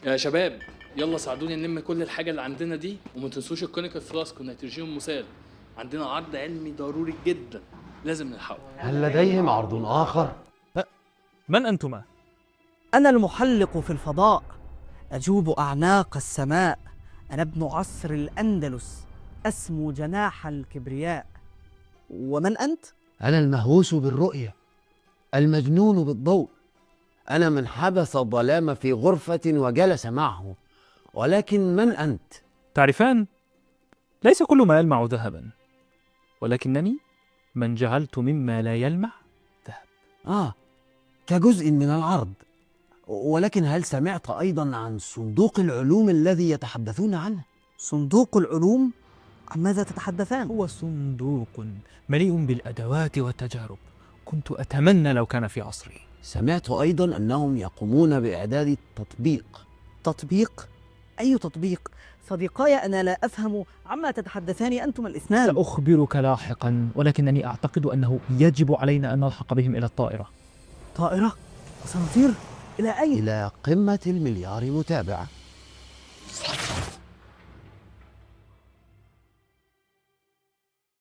يا شباب يلا ساعدوني نلم كل الحاجة اللي عندنا دي، وما تنسوش الكونيكال فلاسك والنيتروجين مسال. عندنا عرض علمي ضروري جدا لازم نلحقه. هل لديهم عرض آخر؟ من أنتما؟ أنا المحلق في الفضاء، أجوب أعناق السماء. أنا ابن عصر الأندلس، أسمو جناح الكبرياء. ومن أنت؟ أنا المهووس بالرؤية، المجنون بالضوء. أنا من حبس الظلام في غرفة وجلس معه. ولكن من أنت؟ تعرفان، ليس كل ما يلمع ذهبا، ولكنني من جعلت مما لا يلمع ذهب. كجزء من العرض. ولكن هل سمعت أيضا عن صندوق العلوم الذي يتحدثون عنه؟ صندوق العلوم؟ عن ماذا تتحدثان؟ هو صندوق مليء بالأدوات والتجارب، كنت أتمنى لو كان في عصري. سمعت أيضا أنهم يقومون بإعداد تطبيق. تطبيق؟ أي تطبيق؟ صديقاي أنا لا أفهم عما تتحدثان أنتم الاثنان. سأخبرك لاحقا، ولكنني أعتقد أنه يجب علينا أن نلحق بهم إلى الطائرة. طائرة؟ سنطير؟ إلى أين؟ إلى قمة المليار متابعة.